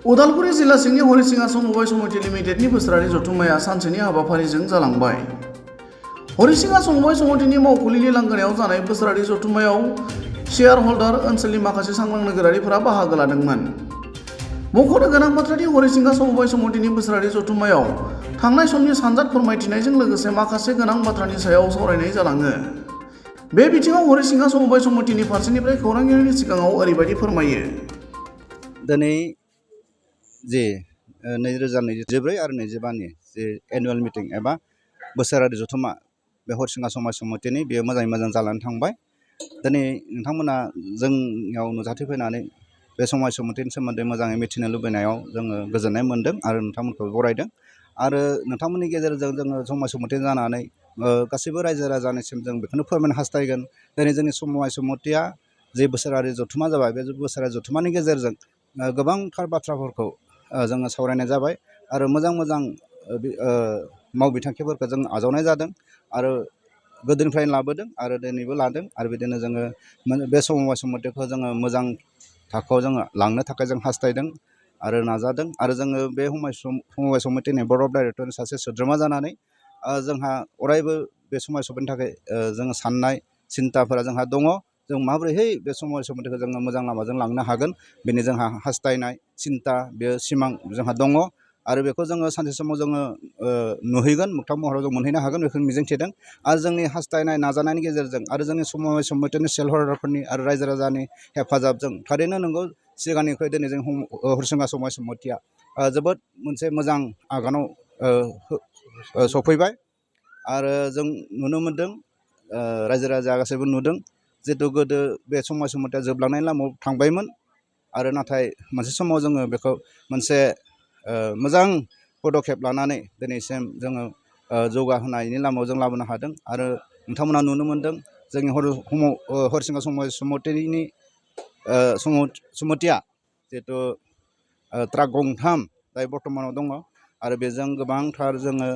उदालगुरि जिल्ला सिंनि हरिसिङा समबाय समिति लिमिटेडनि बोसोरारि जथुम्माया सानसेनि हाबाफारिजों जालांबाय। हरिसिङा समबाय समितिनि मावखुलिनि लांगोनायाव जानाय बोसोरारि जथुम्मायाव शेयार हल्डार ओनसोलनि माखासे सांग्रां नोगोरारिफोरा बाहागो लादोंमोन। मख'नो गोनां बाथ्रादि हरिसिङा समबाय समितिनि बोसोरारि जथुम्मायाव थांनाय समनि सानजाद फोरमायथिनायजों लोगोसे माखासे गोनां बाथ्रानि सायाव सावरायनाय जालाङो। बे बिथिङाव हरिसिङा समबाय समितिनि फारसेनिफ्राय खौरांगिरिनि सिगाङाव ओरैबायदि फोरमायो। दिनै जे 2024 आरो 25नि जे एनुवेल मिटिं एबा बोसोरारि जथुम्मा बे हरिसिङा समाज समितिनि बेयो मोजाङै मोजां जानानै थांबाय। दिनै नोंथांमोना जोंनियाव नुजाथि फैनानै बे समाज समितिनि सोमोन्दै मोजाङै मिथिनो लुबैनायाव जोङो गोजोननाय मोन्दों आरो नोंथांमोनखौ बरायदों। आरो नोंथांमोननि गेजेरजों जोङो समाज समिति जानानै गासैबो रायजो राजानिसिम जों बेखौनो फोरमायनो हास्थायगोन। दिनै जोंनि समाज समितिया जे बोसोरारि जथुम्मा जाबाय, बे बोसोरारि जथुम्मानि गेजेरजों गोबांथार बाथ्राफोरखौ जोङो सावरायनाय जाबाय आरो मोजां मावबिथांखिफोरखौ जों आजावनाय जादों आरो गोदोनिफ्रायनो लाबोदों आरो दिनैबो लादों। आरो बिदिनो जोङो बे समाज समितिखौ जोङो मोजां थाखोआव जोङो लांनो थाखाय जों हास्थायदों आरो नाजादों। आरो जोङो बे समबाय समितिनि बर्ड अफ डाइरेक्टरनि सासे सोद्रोमा जानानै जोंहा अरायबो बे समाज समितिनि थाखाय जोङो साननाय सिन्ताफोरा जोंहा दङ। जों माबोरैहाय बे समाज समितिखौ जोङो मोजां लामाजों लांनो हागोन, बेनि जोंहा हास्थायनाय सिन्ता, बे सिमां जोंहा दङ। आरो बेखौ जोङो सानसे समाव जोङो नुहैगोन, मोगथां महराव जों मोनहैनो हागोन बेखौ मिजिंथिदों। आरो जोंनि हास्थायनाय नाजानायनि गेजेरजों आरो जोंनि समाज समितिनि सेल हल्डारफोरनि आरो रायजो राजानि हेफाजाबजों थारैनो नंगौ, सिगांनिख्रुइ दिनै जों हरिसिङा समाज समितिया जोबोद मोनसे मोजां आगानाव सफैबाय। आरो जों नुनो मोन्दों, रायजो राजा गासैबो नुदों, जिहेतु गोदो बे समाज समितिया जोबलांनायनि लामायाव थांबायमोन। आरो नाथाय मोनसे समाव जोङो बेखौ मोनसे मोजां पदक्षेप लानानै दिनैसिम जोङो जौगाहोनायनि लामायाव जों लाबोनो हादों। आरो नोंथांमोना नुनो मोन्दों, जोंनि हरिसिङा समाज समितिनि समितिया जिहेतु ट्राक गंथाम जाय बर्तमानाव दङ आरो बेजों गोबांथार जोङो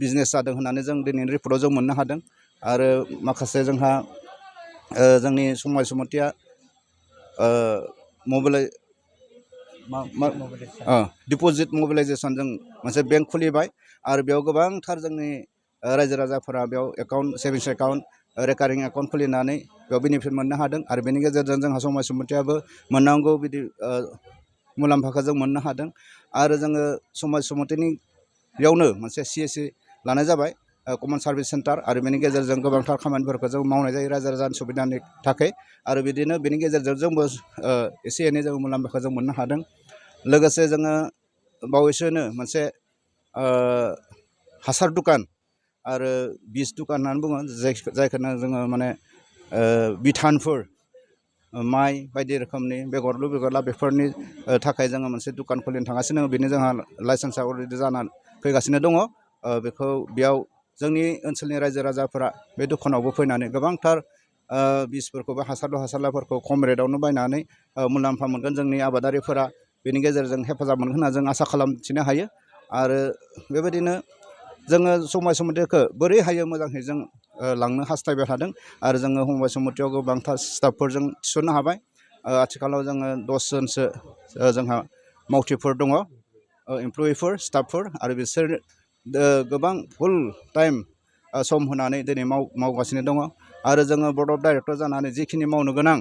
बिजनेस जादों होननानै जों दिनैनि रिपर्टआव जों मोननो हादों। आरो माखासे जोंहा जोंनि समाज समितिया डिप'जिट मबिलाइजेसन जों मोनसे बेंक खुलिबाय आरो बेयाव गोबांथार जोंनि रायजो राजाफोरा बेयाव account, savings account, recurring account खुलिनानै बेयाव बेनिफिट मोननो हादों। आरो बेनि गेजेरजों जोंहा समाज समितियाबो मोननांगौ बिदि मुलाम्फाखौ जों मोननो हादों। आरो जोङो समाज समितिनि बेयावनो मोनसे CSC लानाय जाबाय, कमन सार्भिस सेन्टार। आरो बेनि गेजेरजों गोबांथार खामानिफोरखौ जों मावनाय जायो रायजो राजानि सुबिदानि थाखाय। आरो बिदिनो बेनि गेजेरजों जोंबो एसे एनै जों मुलाम्फाखौ जों मोननो हादों। लोगोसे जोङो बावैसोनो मोनसे हासार दुखान आरो बिस दुखान होननानै बुङो, जायखौनो जोङो माने बिधानफोर, माइ बायदि रोखोमनि बेगरला बेफोरनि थाखाय जोङो मोनसे दुखान खुलिनो थांगासिनो दङ। बेनि जोंहा लाइसेन्सआ अलरेडि जानानै फैगासिनो दङ। बेयाव जोंनि ओनसोलनि रायजो राजाफोरा बे दखानावबो फैनानै गोबांथार बिसफोरखौ बा हासारलाफोरखौ खम रेटआवनो बायनानै मुलाम्फा मोनगोन। जोंनि आबादारिफोरा बेनि गेजेरजों हेफाजाब मोनगोन होनना जों आसा खालामथिनो हायो। आरो बेबायदिनो जोङो समाज समितिखौ बोरै हायो मोजाङै जों लांनो हास्थायबाय थादों। आरो जोङो समाज समितियाव गोबांथार स्टाफफोरजों थिसननो हाबाय। आथिखालाव जोङो 10 जनसो जोंहा मावथिफोर दङ, एमप्लयिफोर, स्टाफफोर। आरो बिसोर गोबां फुल टाइम सम होनानै दिनै मावगासिनो दङ। आरो जोङो बर्ड अफ डाइरेक्टर जानानै जिखिनि मावनो गोनां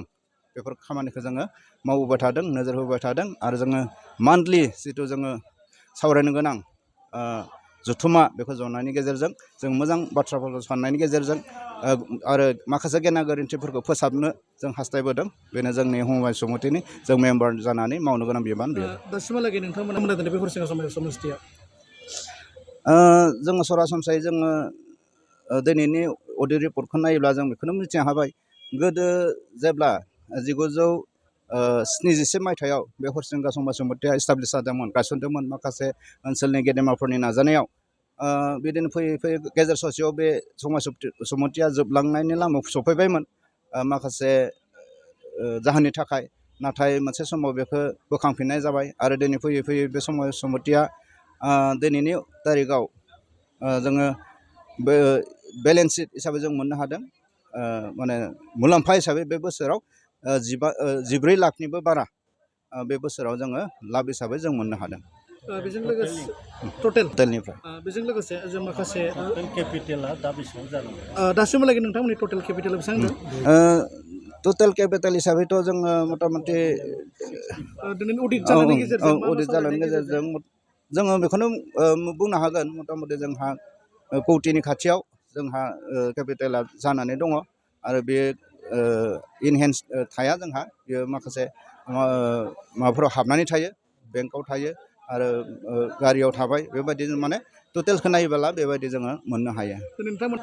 बेफोर खामानिखौ जोङो मावबोबाय थादों, नोजोर होबाय थादों। आरो जोङो मान्थलि जिथु जोङो सावरायनो गोनां जथुम्मा, बेखौ जनायनि गेजेरजों जों मोजां बाथ्राफोरखौ साननायनि गेजेरजों आरो माखासे गेना गोरोन्थिफोरखौ फोसाबनो जों हास्थायबोदों। बेनो जोंनि समाज समितिनि जों मेम्बार जानानै मावनो गोनां बिबान। बेयो दासिमहालागै नोंथांमोना मोनदों बे हरिसिङा समाज समितिया? जोङो सरासनस्रायै जोङो दिनैनि अडिट रिपर्टखौ नायोब्ला जों बेखौनो मिथिनो हाबाय, गोदो जेब्ला 1970 मायथाइयाव बे हरिसिङा समाज समितिया इस्टाब्लिस जादोंमोन, गायसनदोंमोन माखासे ओनसोलनि गेदेमाफोरनि नाजानायाव। बिदिनो फैयै फैयै गेजेर ससेयाव बे समाज समितिया जोबलांनायनि लामायाव सफैबायमोन माखासे जाहोननि थाखाय। नाथाय मोनसे समाव बेखौ बोखांफिननाय जाबाय। आरो दिनै फैयै फैयै बे समाज समितिया दिनैनि तारिखाव जोङो बेलेन्स शिट हिसाबै जों मोननो हादों। माने मुलाम्फा हिसाबै बे बोसोराव 12 लाखनिबो बारा बे बोसोराव जोङो लाब हिसाबै जों मोननो हादों बेजों लोगोसे टटेल हटेलनिफ्राय बेजों लोगोसे जों माखासे केपिटेला दा बेसेबां जानांगौ दासिमहालागै नोंथांमोननि टटेल केपिटेला बेसेबां होनदों टटेल केपिटेल हिसाबैथ' जोङो मथा मथि दिनै अडिट जानायनि गेजेरजों मा मा अडिट जानायनि सावरायनायनि गेजेरजों जोङो बेखौनो बुंनो हागोन मथा मथि जोंहा कौटिनि खाथियाव जोंहा केपिटेला जानानै दङ आरो बे इनहेन्स थाया जोंहा बेयो माखासे माबाफोराव हाबनानै थायो बेंकआव थायो आरो गारियाव थाबाय बेबायदिनो माने टटेलखौ नायोबोला बेबायदि जोङो मोननो हायो नोंथांमोन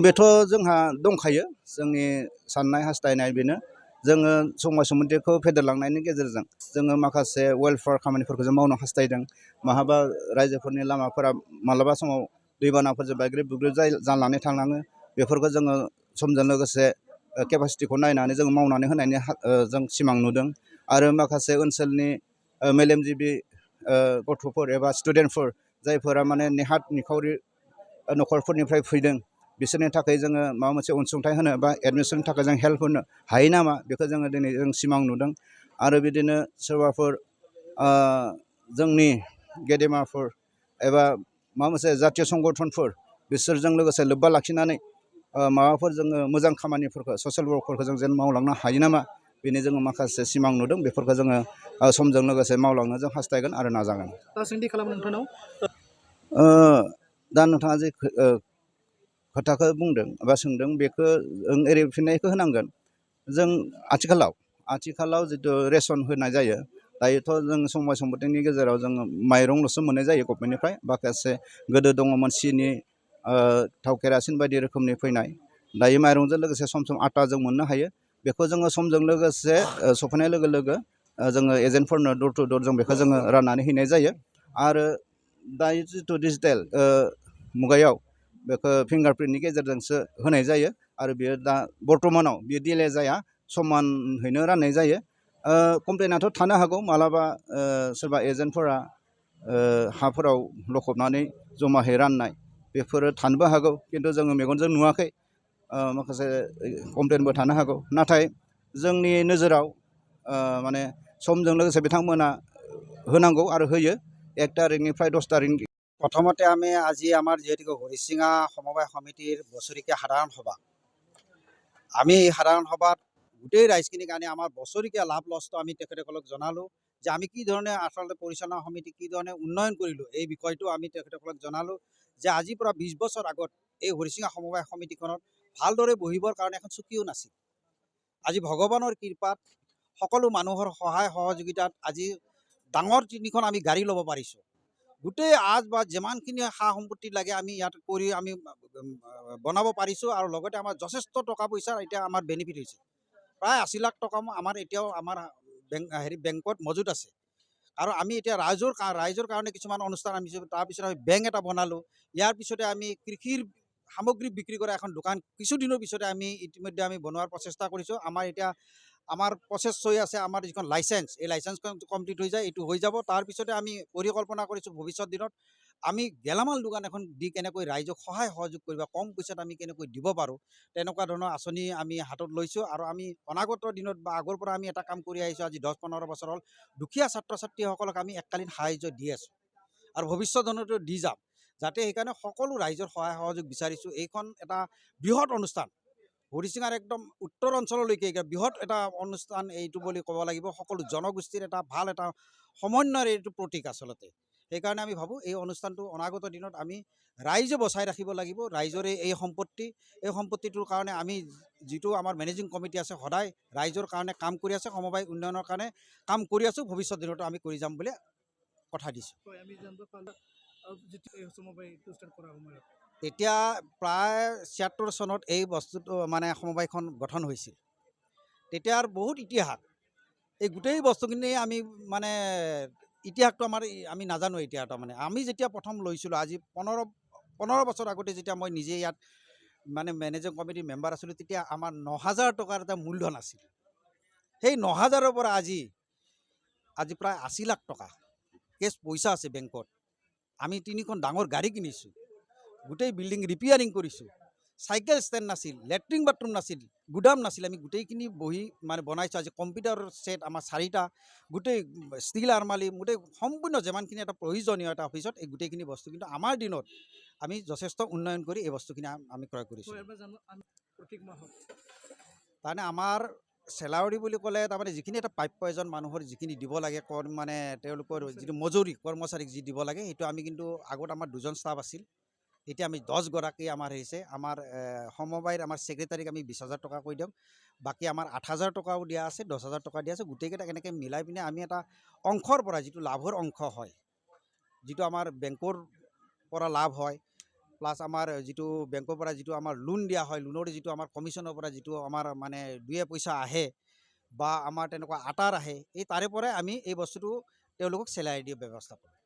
बेथ' जोंहा दंखायो जोंनि साननाय हास्थायनाय बेनो जोङो समाज सम्पथिखौ फेदेरलांनायनि गेजेरजों जोङो माखासे वेलफेयार खामानिफोरखौ जों मावनो हास्थायदों माहाबा रायजोफोरनि लामाफोरा मालाबा समाव दैबानाफोरजों बायग्रेब बुग्रेब जानानै थांनाङो बेफोरखौ जोङो समजों लोगोसे केपासिटिखौ नायनानै जों मावनानै होनायनि जों सिमां नुदों आरो माखासे ओनसोलनि मेलेमजिबि गथ'फोर एबा स्टुडेन्टफोर जायफोरा माने नेहाथ निखावरि न'खरफोरनिफ्राय फैदों बिसोरनि थाखाय जोङो माबा मोनसे अनसुंथाइ होनो बा एडमिसननि थाखाय जों हेल्प होनो हायो नामा बेखौ जोङो दिनै जों सिमां नुदों आरो बिदिनो सोरबाफोर जोंनि गेदेमाफोर एबा माबा मोनसे जातीय संगठनफोर बिसोरजों लोगोसे लोब्बा लाखिनानै माबाफोर जोङो मोजां खामानिफोरखौ ससियेल वर्कफोरखौ जों जेन मावलांनो हायो नामा बेनि जोङो माखासे सिमां नुदों बेफोरखौ जोङो समजों लोगोसे मावलांनो जों हास्थायगोन आरो नाजागोन दा सोंथि खालामो नोंथांनाव दा नोंथाङा जे खोथाखौ बुंदों बा सोंदों बेखौ ओरै फिननायखौ होनांगोन जों आथिखालाव जिथु रेसन होनाय जायो दायोथ' जों समाज सम्पथिनि गेजेराव जोङो माइरंल'सो मोननाय जायो गभमेन्टनिफ्राय माखासे गोदो दङमोन सिनि थाव केरासिन बायदि रोखोमनि फैनाय दायो माइरंजों लोगोसे सम सम आटा जों मोननो हायो बेखौ जोङो समजों लोगोसे सफैनाय लोगो लोगो जोङो एजेन्टफोरनो दर टु दर जों बेखौ जोङो राननानै हैनाय जायो आरो दायो जिथु डिजिटेल मुगायाव बेखौ फिंगारप्रिन्टनि गेजेरजोंसो होनाय जायो आरो बेयो दा बर्थमानाव बेयो डिले जाया समानहैनो राननाय जायो कमप्लेनाथ' थानो हागौ मालाबा सोरबा एजेन्टफोरा हाफोराव लखबनानै जमाहै राननाय बेफोरो थानोबो हागौ खिन्थु जोङो मेगनजों नुवाखै माखासे कमप्लेनबो थानो हागौ नाथाय जोंनि नोजोराव माने समजों लोगोसे बिथांमोना होनांगौ आरो होयो 1 तारिखनिफ्राय 10 तारिख প্ৰথমতে আমি আজি আমাৰ যিহেতুকে হৰিচিঙা সমবায় সমিতিৰ বছৰেকীয়া সাধাৰণ সভা আমি এই সাধাৰণ সভাত গোটেই ৰাইজখিনিৰ কাৰণে আমাৰ বছৰেকীয়া লাভ লছটো আমি তেখেতসকলক জনালোঁ যে আমি কি ধৰণে আচলতে পৰিচালনা সমিতি কি ধৰণে উন্নয়ন কৰিলোঁ এই বিষয়টো আমি তেখেতসকলক জনালোঁ যে আজিৰ পৰা 20 বছৰ আগত এই হৰিচিঙা সমবায় সমিতিখনত ভালদৰে বহিবৰ কাৰণে এখন চকীও নাছিল আজি ভগৱানৰ কৃপাত সকলো মানুহৰ সহায় সহযোগিতাত আজি ডাঙৰ 3খন আমি গাড়ী ল'ব পাৰিছোঁ গোটেই আজ বা যিমানখিনি সা সম্পত্তি লাগে আমি ইয়াত কৰি আমি বনাব পাৰিছোঁ আৰু লগতে আমাৰ যথেষ্ট টকা পইচা এতিয়া আমাৰ বেনিফিট হৈছে প্ৰায় 80 লাখ টকা আমাৰ এতিয়াও আমাৰ বেংকত মজুত আছে আৰু আমি এতিয়া ৰাইজৰ কাৰণে কিছুমান অনুষ্ঠান আমি তাৰপিছত আমি বেংক এটা বনালোঁ ইয়াৰ পিছতে আমি কৃষিৰ সামগ্ৰী বিক্ৰী কৰা এখন দোকান কিছুদিনৰ পিছতে আমি ইতিমধ্যে আমি বনোৱাৰ প্ৰচেষ্টা কৰিছোঁ আমাৰ প্ৰচেছ হৈ আছে আমাৰ যিখন লাইচেঞ্চ এই লাইচেঞ্চখন কমপ্লিট হৈ যায় এইটো হৈ যাব তাৰপিছতে আমি পৰিকল্পনা কৰিছোঁ ভৱিষ্যত দিনত আমি গেলামাল দোকান এখন দি কেনেকৈ ৰাইজক সহায় সহযোগ কৰিব কম পইচাত আমি কেনেকৈ দিব পাৰোঁ তেনেকুৱা ধৰণৰ আঁচনি আমি হাতত লৈছোঁ আৰু আমি অনাগত দিনত বা আগৰ পৰা আমি এটা কাম কৰি আহিছোঁ আজি 10-15 বছৰ হ'ল দুখীয়া ছাত্ৰ ছাত্ৰীসকলক আমি এককালীন সাহায্য দি আছোঁ আৰু ভৱিষ্যত দিনতো দি যাম যাতে সেইকাৰণে সকলো ৰাইজৰ সহায় সহযোগ বিচাৰিছোঁ এইখন এটা বৃহৎ অনুষ্ঠান হৰিচিঙাৰ একদম উত্তৰ অঞ্চললৈকে বৃহৎ এটা অনুষ্ঠান এইটো বুলি ক'ব লাগিব সকলো জনগোষ্ঠীৰ এটা ভাল এটা সমন্বয়ৰ এইটো প্ৰতীক আচলতে সেইকাৰণে আমি ভাবোঁ এই অনুষ্ঠানটো অনাগত দিনত আমি ৰাইজে বচাই ৰাখিব লাগিব ৰাইজৰে এই সম্পত্তিটোৰ কাৰণে আমি যিটো আমাৰ মেনেজিং কমিটি আছে সদায় ৰাইজৰ কাৰণে কাম কৰি আছে সমবায় উন্নয়নৰ কাৰণে কাম কৰি আছোঁ ভৱিষ্যত দিনতো আমি কৰি যাম বুলি কথা দিছোঁ এতিয়া প্ৰায় 76 চনত এই বস্তুটো মানে সমবায়খন গঠন হৈছিল তেতিয়াৰ বহুত ইতিহাস এই গোটেই বস্তুখিনি আমি মানে ইতিহাসটো আমি নাজানো এতিয়া তাৰমানে আমি যেতিয়া প্ৰথম লৈছিলোঁ আজি 15 বছৰ আগতে যেতিয়া মই নিজে ইয়াত মানে মেনেজিং কমিটিৰ মেম্বাৰ আছিলোঁ তেতিয়া আমাৰ 9,000 টকাৰ এটা মূলধন আছিল সেই 9,000ৰ পৰা আজি প্ৰায় 80 লাখ টকা কেছ পইচা আছে বেংকত আমি 3খন ডাঙৰ গাড়ী কিনিছোঁ গোটেই বিল্ডিং ৰিপেয়াৰিং কৰিছোঁ চাইকেল ষ্টেণ্ড নাছিল, লেট্ৰিন বাথৰুম নাছিল, গুদাম নাছিল। আমি গোটেইখিনি বহি মানে বনাইছোঁ। আজি কম্পিউটাৰ ছেট আমাৰ 4টা, গোটেই ষ্টীল আৰ্মালি, গোটেই সম্পূৰ্ণ যিমানখিনি এটা প্ৰয়োজনীয় এটা অফিচত এই গোটেইখিনি বস্তু কিন্তু আমাৰ দিনত আমি যথেষ্ট উন্নয়ন কৰি এই বস্তুখিনি আমি ক্ৰয় কৰিছোঁ। তাৰমানে আমাৰ চেলাউৰি বুলি ক'লে তাৰমানে যিখিনি এটা প্ৰাপ্য এজন মানুহৰ যিখিনি দিব লাগে মানে তেওঁলোকৰ যিটো মজুৰি কৰ্মচাৰীক যি দিব লাগে সেইটো আমি কিন্তু আগত আমাৰ 2জন ষ্টাফ আছিল, এতিয়া আমি 10গৰাকী আমাৰ হৈছে। আমাৰ সমবায়ৰ আমাৰ ছেক্ৰেটাৰীক আমি 20,000 টকা কৈ দিওঁ, বাকী আমাৰ 8,000 টকাও দিয়া আছে, 10,000 টকা দিয়া আছে। গোটেইকেইটাক এনেকৈ মিলাই পিনে আমি এটা অংশৰ পৰা যিটো লাভৰ অংশ হয়, যিটো আমাৰ বেংকৰ পৰা লাভ হয়, প্লাছ আমাৰ যিটো বেংকৰ পৰা যিটো আমাৰ লোন দিয়া হয়, লোনৰ যিটো আমাৰ কমিশ্যনৰ পৰা যিটো আমাৰ মানে 2 পইচা আহে বা আমাৰ তেনেকুৱা আটাৰ আহে, এই তাৰে পৰাই আমি এই বস্তুটো তেওঁলোকক চেলাই দিয়া ব্যৱস্থা কৰোঁ।